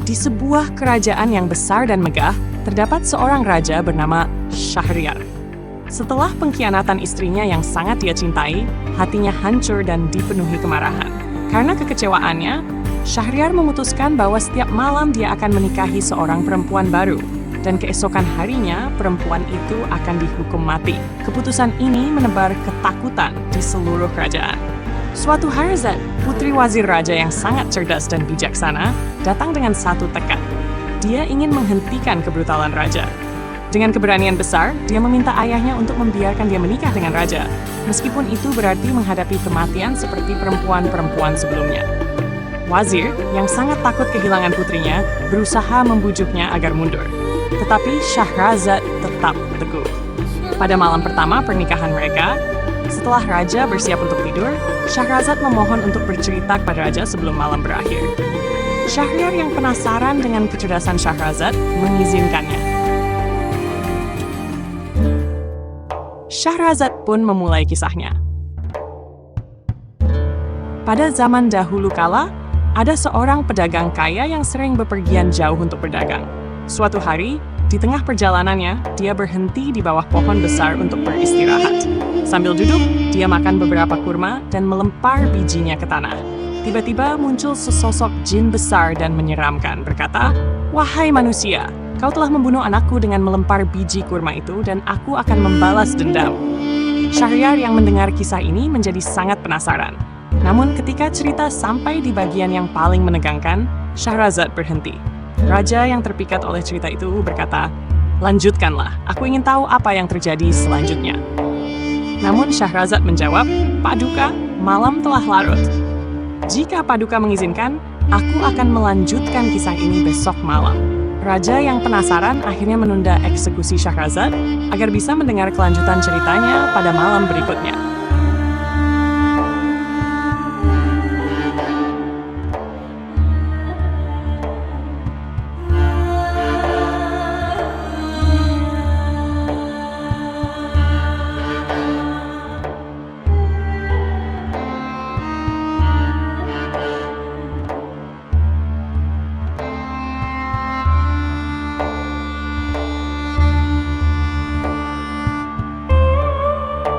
Di sebuah kerajaan yang besar dan megah, terdapat seorang raja bernama Syahryar. Setelah pengkhianatan istrinya yang sangat dia cintai, hatinya hancur dan dipenuhi kemarahan. Karena kekecewaannya, Syahryar memutuskan bahwa setiap malam dia akan menikahi seorang perempuan baru, dan keesokan harinya perempuan itu akan dihukum mati. Keputusan ini menebar ketakutan di seluruh kerajaan. Suatu hari putri wazir raja yang sangat cerdas dan bijaksana datang dengan satu tekad. Dia ingin menghentikan kebrutalan raja. Dengan keberanian besar, dia meminta ayahnya untuk membiarkan dia menikah dengan raja, meskipun itu berarti menghadapi kematian seperti perempuan-perempuan sebelumnya. Wazir, yang sangat takut kehilangan putrinya, berusaha membujuknya agar mundur. Tetapi Syahrazad tetap teguh. Pada malam pertama pernikahan mereka, setelah raja bersiap untuk tidur, Syahrazad memohon untuk bercerita kepada raja sebelum malam berakhir. Syahryar yang penasaran dengan kecerdasan Syahrazad mengizinkannya. Syahrazad pun memulai kisahnya. Pada zaman dahulu kala, ada seorang pedagang kaya yang sering bepergian jauh untuk berdagang. Suatu hari, di tengah perjalanannya, dia berhenti di bawah pohon besar untuk beristirahat. Sambil duduk, dia makan beberapa kurma dan melempar bijinya ke tanah. Tiba-tiba muncul sesosok jin besar dan menyeramkan, berkata, "Wahai manusia, kau telah membunuh anakku dengan melempar biji kurma itu dan aku akan membalas dendam." Syahryar yang mendengar kisah ini menjadi sangat penasaran. Namun ketika cerita sampai di bagian yang paling menegangkan, Syahrazad berhenti. Raja yang terpikat oleh cerita itu berkata, "Lanjutkanlah, aku ingin tahu apa yang terjadi selanjutnya." Namun Syahrazad menjawab, "Paduka, malam telah larut. Jika Paduka mengizinkan, aku akan melanjutkan kisah ini besok malam." Raja yang penasaran akhirnya menunda eksekusi Syahrazad agar bisa mendengar kelanjutan ceritanya pada malam berikutnya.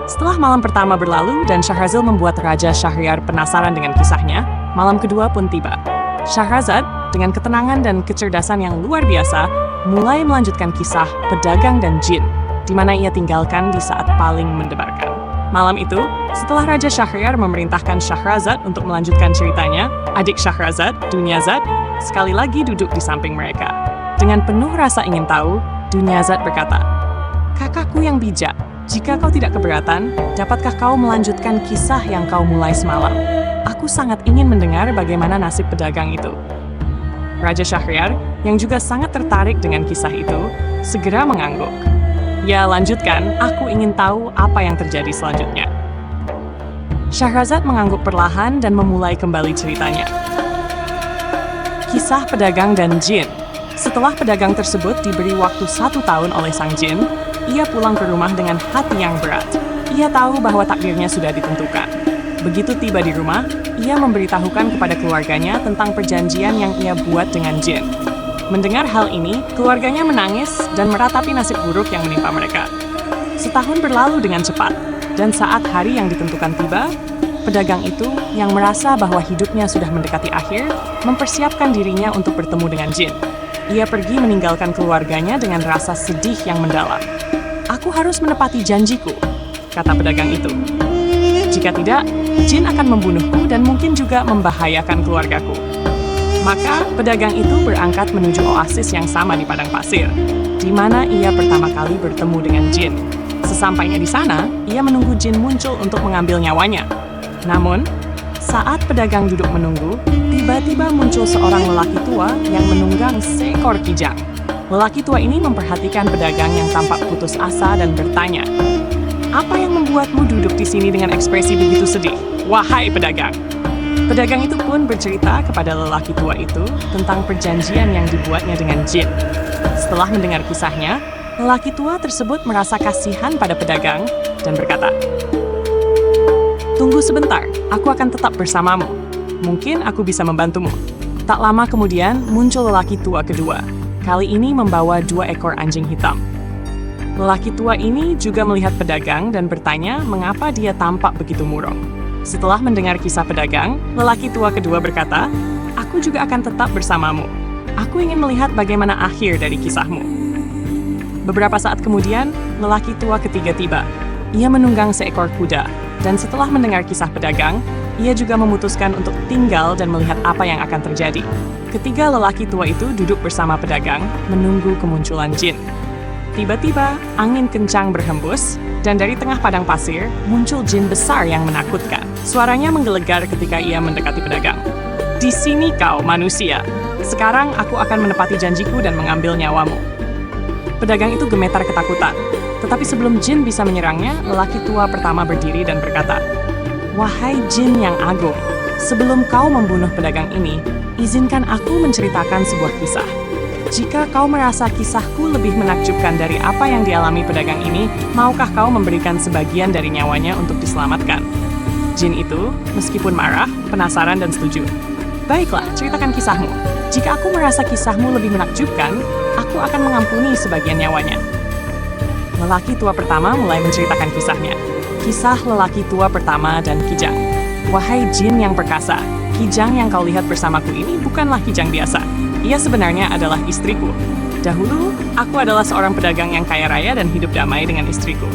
Setelah malam pertama berlalu dan Syahrazad membuat Raja Syahryar penasaran dengan kisahnya, malam kedua pun tiba. Syahrazad, dengan ketenangan dan kecerdasan yang luar biasa, mulai melanjutkan kisah pedagang dan jin, di mana ia tinggalkan di saat paling mendebarkan. Malam itu, setelah Raja Syahryar memerintahkan Syahrazad untuk melanjutkan ceritanya, adik Syahrazad, Dunyazad, sekali lagi duduk di samping mereka. Dengan penuh rasa ingin tahu, Dunyazad berkata, "Kakakku yang bijak, jika kau tidak keberatan, dapatkah kau melanjutkan kisah yang kau mulai semalam? Aku sangat ingin mendengar bagaimana nasib pedagang itu." Raja Syahryar, yang juga sangat tertarik dengan kisah itu, segera mengangguk. "Ya, lanjutkan, aku ingin tahu apa yang terjadi selanjutnya." Syahrazad mengangguk perlahan dan memulai kembali ceritanya. Kisah pedagang dan jin. Setelah pedagang tersebut diberi waktu 1 tahun oleh sang jin, ia pulang ke rumah dengan hati yang berat. Ia tahu bahwa takdirnya sudah ditentukan. Begitu tiba di rumah, ia memberitahukan kepada keluarganya tentang perjanjian yang ia buat dengan jin. Mendengar hal ini, keluarganya menangis dan meratapi nasib buruk yang menimpa mereka. Setahun berlalu dengan cepat, dan saat hari yang ditentukan tiba, pedagang itu yang merasa bahwa hidupnya sudah mendekati akhir, mempersiapkan dirinya untuk bertemu dengan jin. Ia pergi meninggalkan keluarganya dengan rasa sedih yang mendalam. "Aku harus menepati janjiku," kata pedagang itu. "Jika tidak, jin akan membunuhku dan mungkin juga membahayakan keluargaku." Maka pedagang itu berangkat menuju oasis yang sama di padang pasir, di mana ia pertama kali bertemu dengan jin. Sesampainya di sana, ia menunggu jin muncul untuk mengambil nyawanya. Namun, saat pedagang duduk menunggu, tiba-tiba muncul seorang lelaki tua yang menunggang seekor kijang. Lelaki tua ini memperhatikan pedagang yang tampak putus asa dan bertanya, "Apa yang membuatmu duduk di sini dengan ekspresi begitu sedih, wahai pedagang?" Pedagang itu pun bercerita kepada lelaki tua itu tentang perjanjian yang dibuatnya dengan jin. Setelah mendengar kisahnya, lelaki tua tersebut merasa kasihan pada pedagang dan berkata, "Tunggu sebentar, aku akan tetap bersamamu. Mungkin aku bisa membantumu." Tak lama kemudian, muncul lelaki tua kedua. Kali ini membawa 2 ekor anjing hitam. Lelaki tua ini juga melihat pedagang dan bertanya mengapa dia tampak begitu murung. Setelah mendengar kisah pedagang, lelaki tua kedua berkata, "Aku juga akan tetap bersamamu. Aku ingin melihat bagaimana akhir dari kisahmu." Beberapa saat kemudian, lelaki tua ketiga tiba. Ia menunggang seekor kuda, dan setelah mendengar kisah pedagang, ia juga memutuskan untuk tinggal dan melihat apa yang akan terjadi. Ketiga lelaki tua itu duduk bersama pedagang, menunggu kemunculan jin. Tiba-tiba, angin kencang berhembus, dan dari tengah padang pasir, muncul jin besar yang menakutkan. Suaranya menggelegar ketika ia mendekati pedagang. "Di sini kau, manusia. Sekarang aku akan menepati janjiku dan mengambil nyawamu." Pedagang itu gemetar ketakutan. Tetapi sebelum jin bisa menyerangnya, lelaki tua pertama berdiri dan berkata, "Wahai jin yang agung, sebelum kau membunuh pedagang ini, izinkan aku menceritakan sebuah kisah. Jika kau merasa kisahku lebih menakjubkan dari apa yang dialami pedagang ini, maukah kau memberikan sebagian dari nyawanya untuk diselamatkan?" Jin itu, meskipun marah, penasaran dan setuju. "Baiklah, ceritakan kisahmu. Jika aku merasa kisahmu lebih menakjubkan, aku akan mengampuni sebagian nyawanya." Lelaki tua pertama mulai menceritakan kisahnya. Kisah lelaki tua pertama dan Kijang. "Wahai jin yang perkasa, Kijang yang kau lihat bersamaku ini bukanlah Kijang biasa. Ia sebenarnya adalah istriku. Dahulu, aku adalah seorang pedagang yang kaya raya dan hidup damai dengan istriku.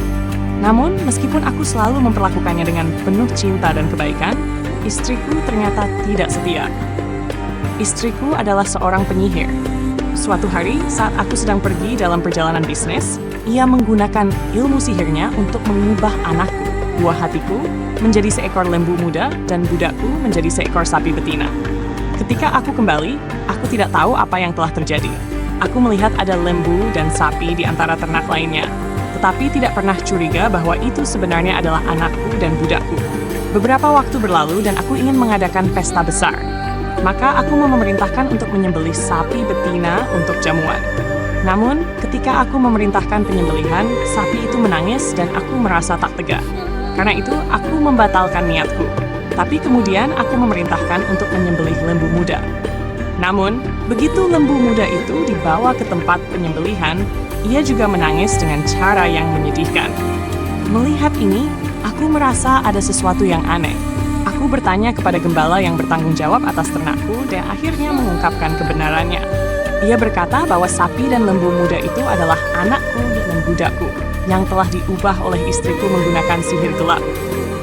Namun, meskipun aku selalu memperlakukannya dengan penuh cinta dan kebaikan, istriku ternyata tidak setia. Istriku adalah seorang penyihir. Suatu hari, saat aku sedang pergi dalam perjalanan bisnis, ia menggunakan ilmu sihirnya untuk mengubah anakku, buah hatiku, menjadi seekor lembu muda dan budakku menjadi seekor sapi betina. Ketika aku kembali, aku tidak tahu apa yang telah terjadi. Aku melihat ada lembu dan sapi di antara ternak lainnya, tetapi tidak pernah curiga bahwa itu sebenarnya adalah anakku dan budakku. Beberapa waktu berlalu dan aku ingin mengadakan pesta besar. Maka aku memerintahkan untuk menyembelih sapi betina untuk jamuan. Namun, ketika aku memerintahkan penyembelihan, sapi itu menangis dan aku merasa tak tega. Karena itu, aku membatalkan niatku. Tapi kemudian aku memerintahkan untuk menyembelih lembu muda. Namun, begitu lembu muda itu dibawa ke tempat penyembelihan, ia juga menangis dengan cara yang menyedihkan. Melihat ini, aku merasa ada sesuatu yang aneh. Aku bertanya kepada gembala yang bertanggung jawab atas ternakku dan akhirnya mengungkapkan kebenarannya. Ia berkata bahwa sapi dan lembu muda itu adalah anakku dan budakku yang telah diubah oleh istriku menggunakan sihir gelap.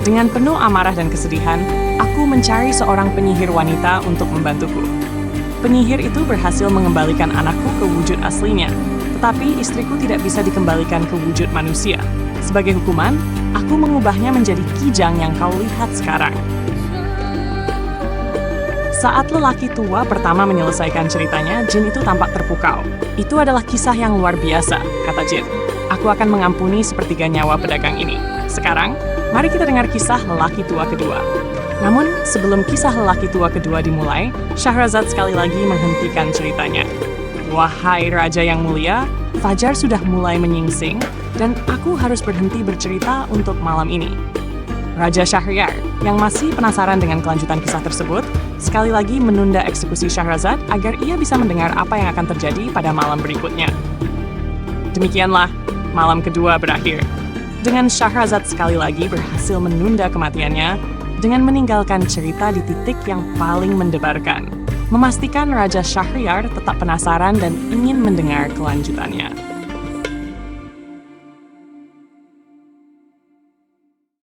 Dengan penuh amarah dan kesedihan, aku mencari seorang penyihir wanita untuk membantuku. Penyihir itu berhasil mengembalikan anakku ke wujud aslinya, tetapi istriku tidak bisa dikembalikan ke wujud manusia. Sebagai hukuman, aku mengubahnya menjadi Kijang yang kau lihat sekarang. Saat lelaki tua pertama menyelesaikan ceritanya, jin itu tampak terpukau. "Itu adalah kisah yang luar biasa," kata jin. "Aku akan mengampuni sepertiga nyawa pedagang ini. Sekarang, mari kita dengar kisah lelaki tua kedua." Namun, sebelum kisah lelaki tua kedua dimulai, Syahrazad sekali lagi menghentikan ceritanya. "Wahai Raja yang mulia, fajar sudah mulai menyingsing, dan aku harus berhenti bercerita untuk malam ini." Raja Syahryar, yang masih penasaran dengan kelanjutan kisah tersebut, sekali lagi menunda eksekusi Syahrazad agar ia bisa mendengar apa yang akan terjadi pada malam berikutnya. Demikianlah, malam kedua berakhir. Dengan Syahrazad sekali lagi berhasil menunda kematiannya, dengan meninggalkan cerita di titik yang paling mendebarkan, memastikan Raja Syahryar tetap penasaran dan ingin mendengar kelanjutannya.